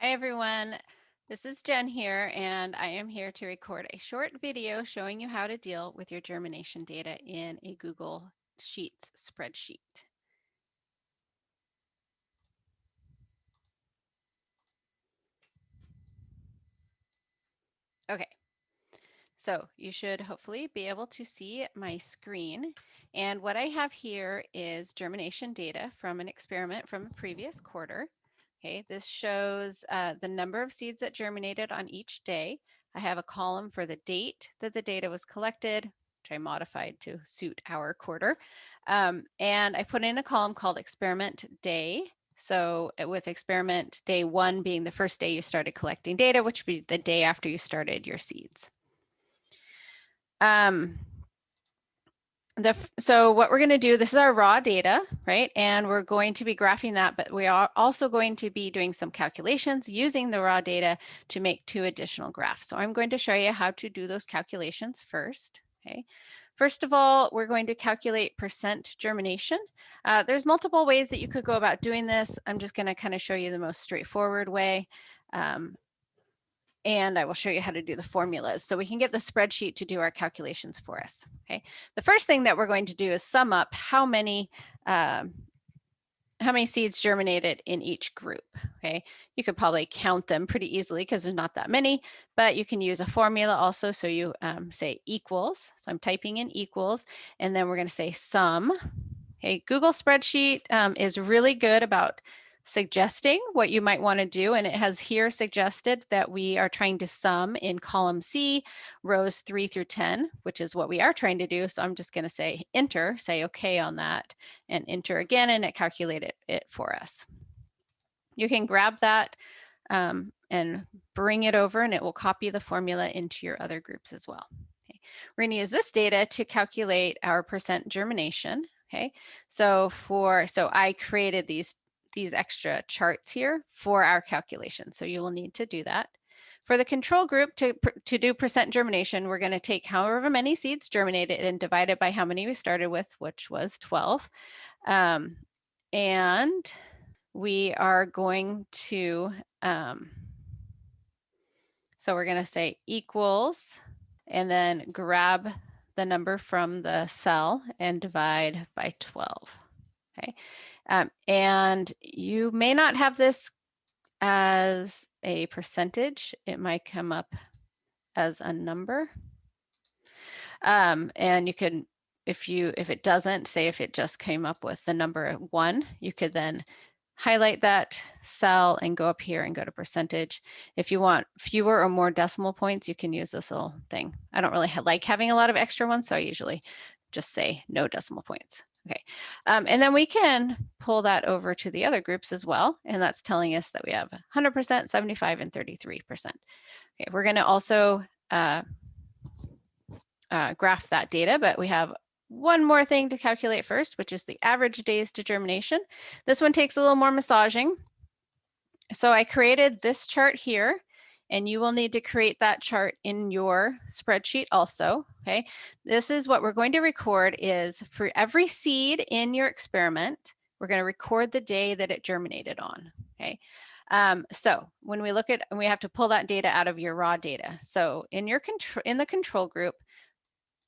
Hi everyone, this is Jen here, and I am here to record a short video showing you how to deal with your germination data in a Google Sheets spreadsheet. Okay, so you should hopefully be able to see my screen, and what I have here is germination data from an experiment from a previous quarter. Okay, this shows the number of seeds that germinated on each day. I have a column for the date that the data was collected, which I modified to suit our quarter. And I put in a column called experiment day. So with experiment day 1 being the first day you started collecting data, which would be the day after you started your seeds. So what we're going to do, this is our raw data, right? And we're going to be graphing that, but we are also going to be doing some calculations using the raw data to make 2 additional graphs. So I'm going to show you how to do those calculations first, okay? First of all, we're going to calculate percent germination. There's multiple ways that you could go about doing this. I'm just going to kind of show you the most straightforward way. And I will show you how to do the formulas so we can get the spreadsheet to do our calculations for us. Okay, the first thing that we're going to do is sum up how many seeds germinated in each group. Okay, you could probably count them pretty easily because there's not that many, but you can use a formula also. So you say equals. So I'm typing in equals, and then we're going to say sum. Okay, Google spreadsheet is really good about suggesting what you might want to do, and it has here suggested that we are trying to sum in column C, rows 3 through 10, which is what we are trying to do. So I'm just going to say enter, say okay on that, and enter again, and it calculated it for us. You can grab that and bring it over, and it will copy the formula into your other groups as well. Okay. We're going to use this data to calculate our percent germination. Okay, so I created these extra charts here for our calculation. So you will need to do that. For the control group, to do percent germination, we're going to take however many seeds germinated and divide it by how many we started with, which was 12. And we are going to, so we're going to say equals, and then grab the number from the cell and divide by 12. Okay, and you may not have this as a percentage. It might come up as a number. And you can, if it doesn't, say if it just came up with the number 1, you could then highlight that cell and go up here and go to percentage. If you want fewer or more decimal points, you can use this little thing. I don't really like having a lot of extra ones, so I usually just say no decimal points. Okay, and then we can pull that over to the other groups as well, and that's telling us that we have 100%, 75, and 33%. Okay, we're going to also graph that data, but we have one more thing to calculate first, which is the average days to germination. This one takes a little more massaging. So I created this chart here, and you will need to create that chart in your spreadsheet also, okay? This is what we're going to record is for every seed in your experiment, we're going to record the day that it germinated on, okay? So when we look at, we have to pull that data out of your raw data. So in the control group,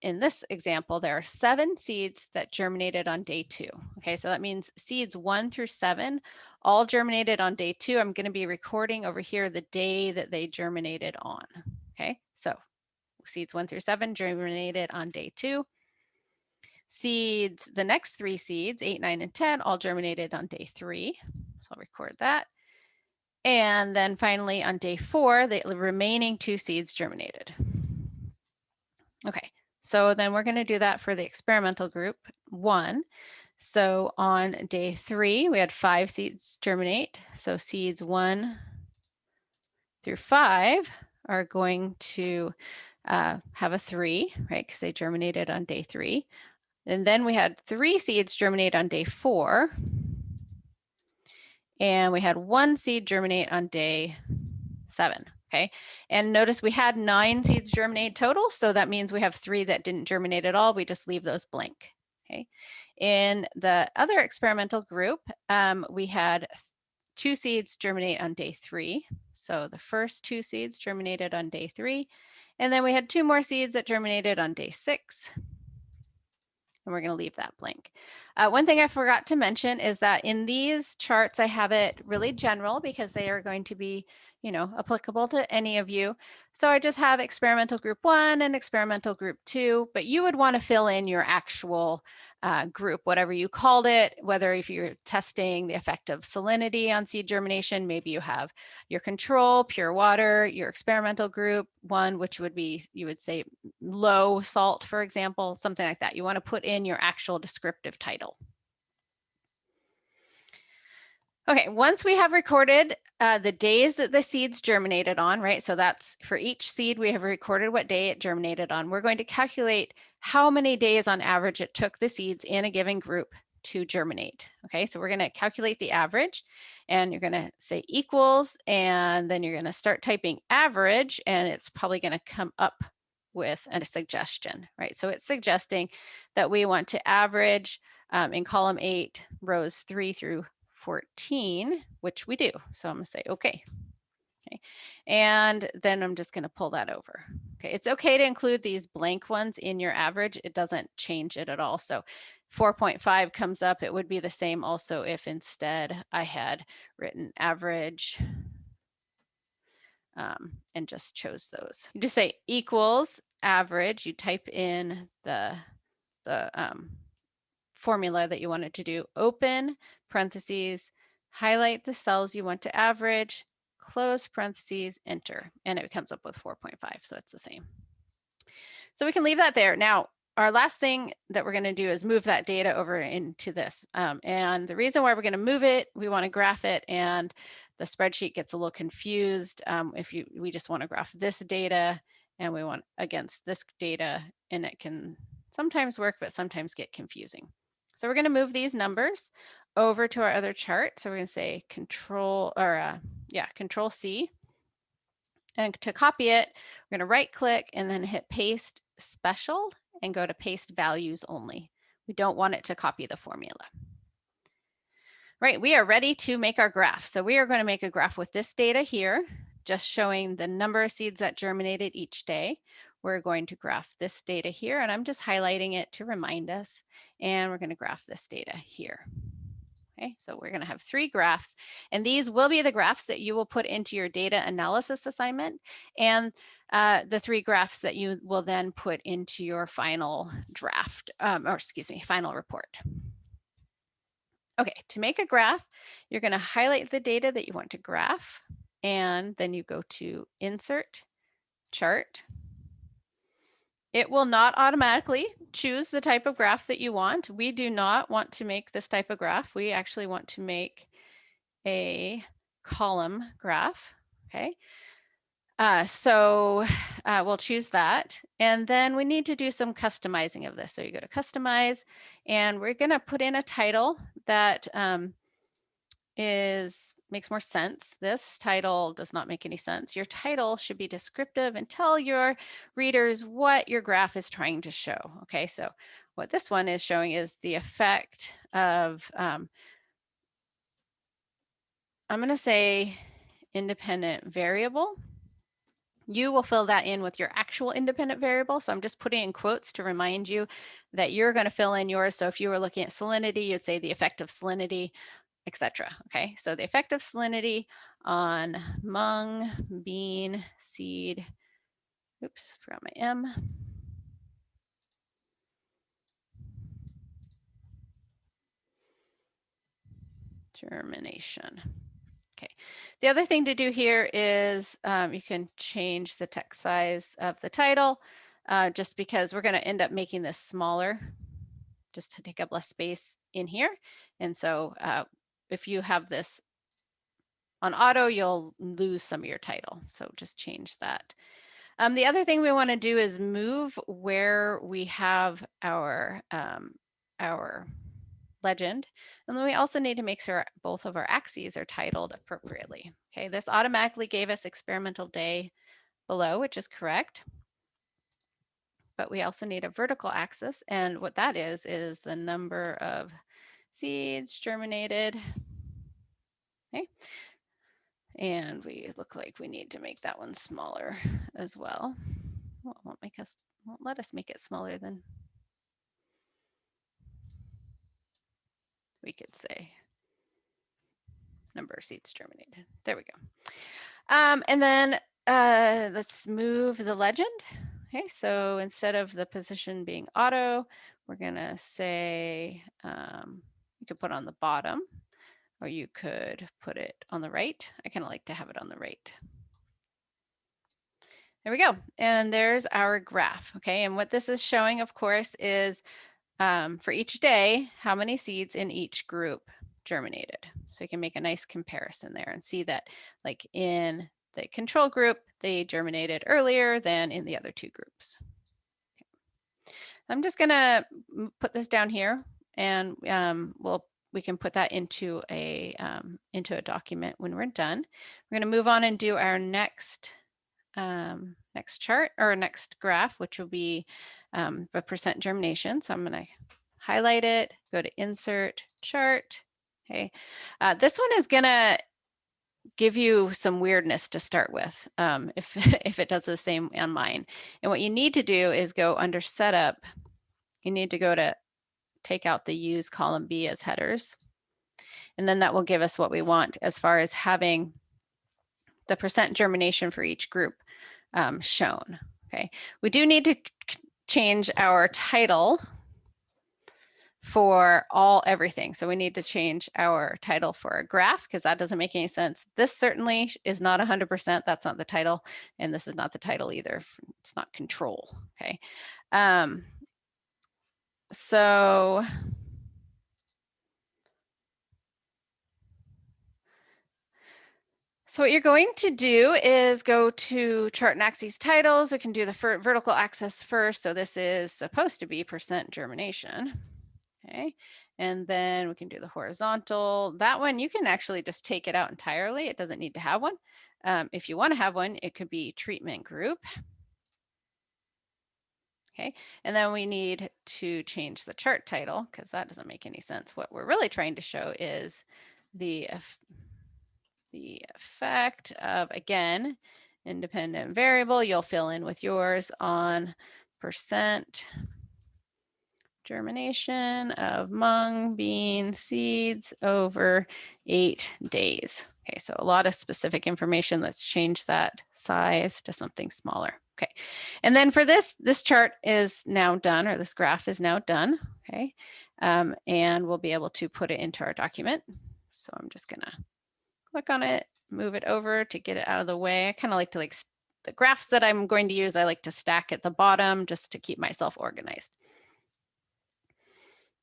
in this example, there are 7 seeds that germinated on day 2. Okay, so that means seeds 1 through 7 all germinated on day 2. I'm going to be recording over here the day that they germinated on. Okay, so seeds 1 through 7 germinated on day 2. Seeds, the next 3 seeds, 8, 9, and 10, all germinated on day 3. So I'll record that. And then finally on day 4, the remaining 2 seeds germinated. Okay, so then we're going to do that for the experimental group 1. So on day 3, we had 5 seeds germinate. So seeds 1 through 5 are going to have a 3, right? Because they germinated on day 3. And then we had 3 seeds germinate on day 4. And we had 1 seed germinate on day 7. Okay, and notice we had 9 seeds germinate total, so that means we have 3 that didn't germinate at all. We just leave those blank. Okay, in the other experimental group, we had 2 seeds germinate on day 3. So the first 2 seeds germinated on day 3, and then we had 2 more seeds that germinated on day 6. And we're going to leave that blank. One thing I forgot to mention is that in these charts, I have it really general because they are going to be, applicable to any of you. So I just have experimental group 1 and experimental group 2, but you would want to fill in your actual group, whatever you called it, whether if you're testing the effect of salinity on seed germination, maybe you have your control, pure water, your experimental group 1, which would be, you would say low salt, for example, something like that. You want to put in your actual descriptive title. Okay, once we have recorded the days that the seeds germinated on, right? So that's for each seed, we have recorded what day it germinated on. We're going to calculate how many days on average it took the seeds in a given group to germinate. Okay, so we're going to calculate the average, and you're going to say equals, and then you're going to start typing average, and it's probably going to come up with a suggestion, right? So it's suggesting that we want to average in column 8, rows 3 through 14, which we do. So I'm going to say okay. Okay. And then I'm just going to pull that over. Okay. It's okay to include these blank ones in your average. It doesn't change it at all. So 4.5 comes up. It would be the same also if instead I had written average and just chose those. You just say equals average. You type in the formula that you wanted to do, open parentheses, highlight the cells you want to average, close parentheses, enter, and it comes up with 4.5, so it's the same. So we can leave that there. Now, our last thing that we're going to do is move that data over into this. And the reason why we're going to move it, we want to graph it, and the spreadsheet gets a little confused if we just want to graph this data and we want against this data, and it can sometimes work, but sometimes get confusing. So we're going to move these numbers over to our other chart. So we're going to say Control C. And to copy it, we're going to right click and then hit paste special and go to paste values only. We don't want it to copy the formula. Right, we are ready to make our graph. So we are going to make a graph with this data here, just showing the number of seeds that germinated each day. We're going to graph this data here, and I'm just highlighting it to remind us. And we're going to graph this data here. Okay, so we're going to have 3 graphs, and these will be the graphs that you will put into your data analysis assignment, and the 3 graphs that you will then put into your final draft, final report. Okay, to make a graph, you're going to highlight the data that you want to graph, and then you go to Insert, Chart. It will not automatically choose the type of graph that you want. We do not want to make this type of graph. We actually want to make a column graph. Okay. So we'll choose that. And then we need to do some customizing of this. So you go to Customize, and we're going to put in a title that makes more sense. This title does not make any sense. Your title should be descriptive and tell your readers what your graph is trying to show. Okay, so what this one is showing is the effect of, I'm going to say independent variable. You will fill that in with your actual independent variable. So I'm just putting in quotes to remind you that you're going to fill in yours. So if you were looking at salinity, you'd say the effect of salinity, etc. Okay, so the effect of salinity on mung, bean, seed, oops, forgot my M. Germination. Okay, the other thing to do here is you can change the text size of the title just because we're going to end up making this smaller just to take up less space in here. And so if you have this on auto, you'll lose some of your title. So just change that. The other thing we want to do is move where we have our legend. And then we also need to make sure both of our axes are titled appropriately. Okay, this automatically gave us experimental day below, which is correct. But we also need a vertical axis. And what that is the number of seeds germinated. Okay. And we look like we need to make that one smaller as well. Well, won't let us make it smaller than we could say number of seeds germinated. There we go. And then let's move the legend. Okay, so instead of the position being auto, we're gonna say you could put on the bottom, or you could put it on the right. I kind of like to have it on the right. There we go. And there's our graph. Okay, and what this is showing, of course, is for each day, how many seeds in each group germinated. So you can make a nice comparison there and see that, like in the control group, they germinated earlier than in the other two groups. Okay. I'm just gonna put this down here, and we can put that into a document when we're done. We're gonna move on and do our next chart or next graph, which will be the percent germination. So I'm going to highlight it, go to insert chart. Okay, this one is going to give you some weirdness to start with if if it does the same on mine. And what you need to do is go under setup. You need to go to take out the use column B as headers. And then that will give us what we want as far as having the percent germination for each group shown. Okay, we do need to change our title for everything. So we need to change our title for a graph because that doesn't make any sense. This certainly is not 100%. That's not the title. And this is not the title either. It's not control. Okay. So what you're going to do is go to chart and axes titles. We can do the vertical axis first. So this is supposed to be percent germination. Okay, and then we can do the horizontal. That one, you can actually just take it out entirely. It doesn't need to have one. If you want to have one, it could be treatment group. Okay, and then we need to change the chart title because that doesn't make any sense. What we're really trying to show is the effect of, again, independent variable. You'll fill in with yours on percent germination of mung bean seeds over 8 days. Okay, so a lot of specific information. Let's change that size to something smaller. Okay, and then for this chart is now done, or this graph is now done. Okay, and we'll be able to put it into our document. So I'm just gonna click on it, move it over to get it out of the way. I kind of like to the graphs that I'm going to use, I like to stack at the bottom just to keep myself organized.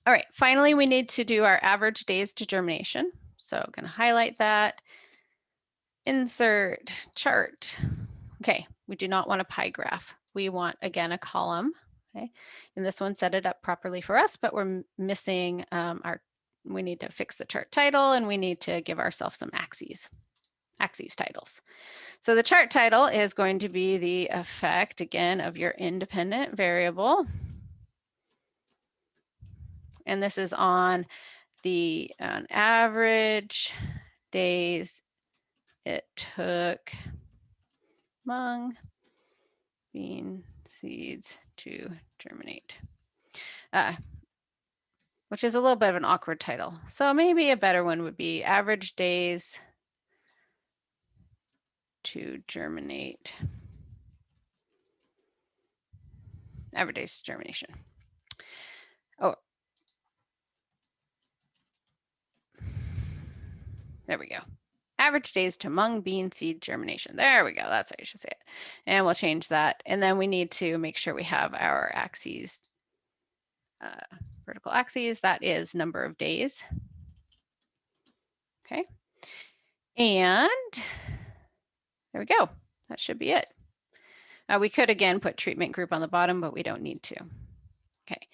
All right, finally, we need to do our average days to germination. So I'm going to highlight that, insert chart. Okay, we do not want a pie graph. We want, again, a column. Okay, and this one set it up properly for us, but we're missing we need to fix the chart title, and we need to give ourselves some axes titles. So the chart title is going to be the effect, again, of your independent variable. And this is on the average days it took mung bean seeds to germinate, which is a little bit of an awkward title. So maybe a better one would be average days to germinate, average days to germination. Oh, there we go. Average days to mung bean seed germination. There we go. That's how you should say it. And we'll change that. And then we need to make sure we have our axes, vertical axes. That is number of days. Okay. And there we go. That should be it. We could, again, put treatment group on the bottom, but we don't need to. Okay.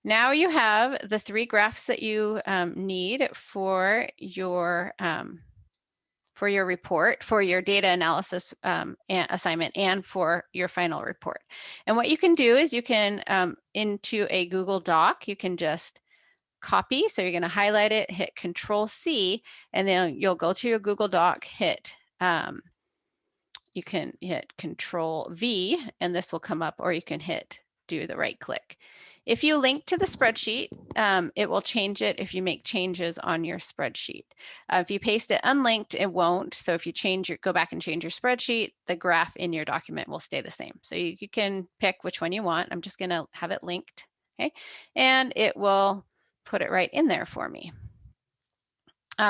Now you have the 3 graphs that you need for your report, for your data analysis assignment, and for your final report. And what you can do is you can, into a Google Doc, you can just copy. So you're going to highlight it, hit Control C, and then you'll go to your Google Doc, hit you can hit Control V and this will come up, or you can do the right click. If you link to the spreadsheet, it will change it if you make changes on your spreadsheet. If you paste it unlinked, it won't. So if you go back and change your spreadsheet, the graph in your document will stay the same. So you can pick which one you want. I'm just going to have it linked, okay? And it will put it right in there for me.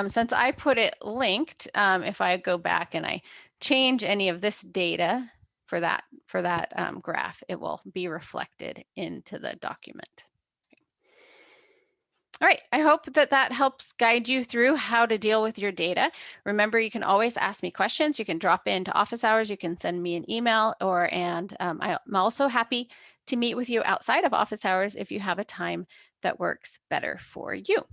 Since I put it linked, if I go back and I change any of this data for that graph, it will be reflected into the document. All right, I hope that helps guide you through how to deal with your data. Remember, you can always ask me questions. You can drop into office hours. You can send me an email, I'm also happy to meet with you outside of office hours if you have a time that works better for you.